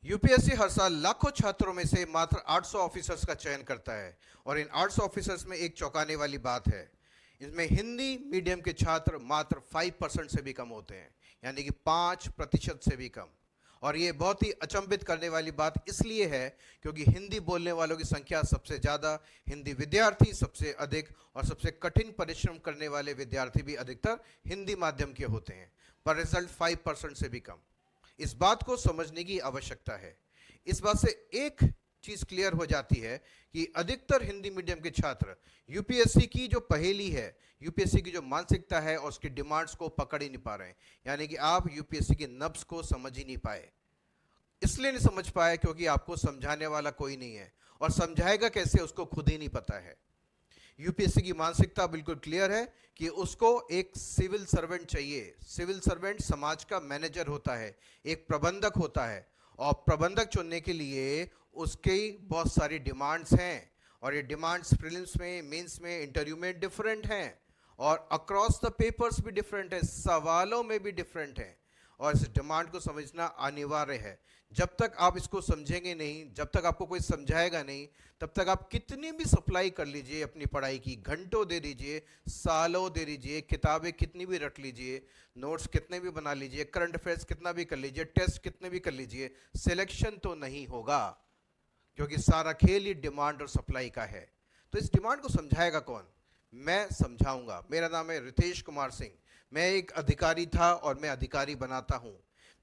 UPSC हर साल लाखों छात्रों में से मात्र 800 ऑफिसर्स का चयन करता है और इन 800 ऑफिसर्स में एक चौंकाने वाली बात है। इसमें हिंदी मीडियम के छात्र मात्र 5% से भी कम होते हैं, यानी कि 5% से भी कम। और ये बहुत ही अचंभित करने वाली बात इसलिए है क्योंकि हिंदी बोलने वालों की संख्या सबसे ज़्यादा, हिंदी विद्यार्थी सबसे अधिक और सबसे कठिन परिश्रम करने वाले विद्यार्थी भी अधिकतर हिंदी माध्यम के होते हैं, पर रिजल्ट 5% से भी कम। इस बात को समझने की आवश्यकता है। इस बात से एक चीज क्लियर हो जाती है कि अधिकतर हिंदी मीडियम के छात्र यूपीएससी की जो पहेली है, यूपीएससी की जो मानसिकता है और उसकी डिमांड्स को पकड़ ही नहीं पा रहे हैं। यानी कि आप यूपीएससी के नब्ज को समझ ही नहीं पाए। इसलिए नहीं समझ पाए क्योंकि आपको समझाने वाला कोई नहीं है, और समझाएगा कैसे उसको खुद ही नहीं पता है। यूपीएससी की मानसिकता बिल्कुल क्लियर है कि उसको एक सिविल सर्वेंट चाहिए। सिविल सर्वेंट समाज का मैनेजर होता है, एक प्रबंधक होता है, और प्रबंधक चुनने के लिए उसकी बहुत सारी डिमांड्स हैं, और ये डिमांड्स प्रीलिम्स में, मेंस में, इंटरव्यू में डिफरेंट हैं, और अक्रॉस द पेपर्स भी डिफरेंट है, सवालों में भी डिफरेंट है, और इस डिमांड को समझना अनिवार्य है। जब तक आप इसको समझेंगे नहीं, जब तक आपको कोई समझाएगा नहीं, तब तक आप कितनी भी सप्लाई कर लीजिए अपनी पढ़ाई की, घंटों दे दीजिए, सालों दे दीजिए, किताबें कितनी भी रख लीजिए, नोट्स कितने भी बना लीजिए, करंट अफेयर्स कितना भी कर लीजिए, टेस्ट कितने भी कर लीजिए, सिलेक्शन तो नहीं होगा, क्योंकि सारा खेल ही डिमांड और सप्लाई का है। तो इस डिमांड को समझाएगा कौन? मैं समझाऊंगा। मेरा नाम है रितेश कुमार सिंह। मैं एक अधिकारी था और मैं अधिकारी बनाता हूं।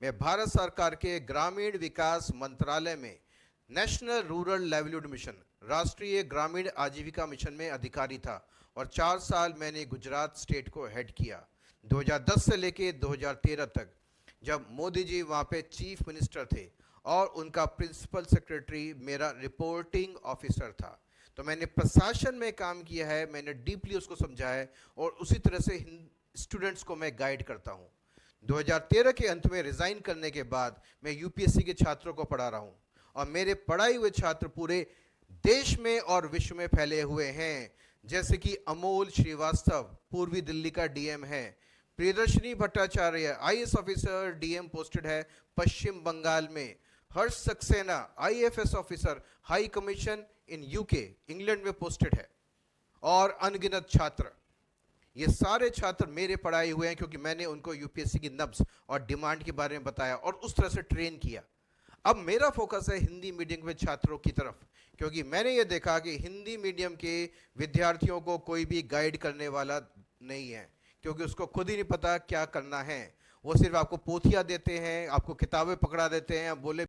मैं भारत सरकार के ग्रामीण विकास मंत्रालय में नेशनल रूरल लाइवलीहुड मिशन, राष्ट्रीय ग्रामीण आजीविका मिशन में अधिकारी था, और 4 साल मैंने गुजरात स्टेट को हेड किया, 2010 से लेके 2013 तक, जब मोदी जी वहाँ पे चीफ मिनिस्टर थे और उनका प्रिंसिपल सेक्रेटरी मेरा रिपोर्टिंग ऑफिसर था। तो मैंने प्रशासन में काम किया है, मैंने डीपली उसको समझा है, और उसी तरह से स्टूडेंट्स को मैं गाइड करता हूँ। 2013 के अंत में रिज़ाइन करने के बाद मैं यूपीएससी के छात्रों को पढ़ा रहा हूँ, और मेरे पढ़ाए हुए छात्र पूरे देश में और विश्व में फैले हुए हैं। जैसे कि अमोल श्रीवास्तव पूर्वी दिल्ली का डीएम है, Priyadarshini Bhattacharya IAS officer DM posted है पश्चिम बंगाल में, Harsh Saxena IFS officer high commission in UK England में पोस्टेड है, और अनगिनत छात्र। ये सारे छात्र मेरे पढ़ाए हुए हैं क्योंकि मैंने उनको यूपीएससी की नब्ज और डिमांड के बारे में बताया और उस तरह से ट्रेन किया। अब मेरा फोकस है हिंदी मीडियम के छात्रों की तरफ, क्योंकि मैंने ये देखा कि हिंदी मीडियम के विद्यार्थियों को कोई भी गाइड करने वाला नहीं है, क्योंकि उसको खुद ही नहीं पता क्या करना है। वो सिर्फ आपको पोथियाँ देते हैं, आपको किताबें पकड़ा देते हैं, बोले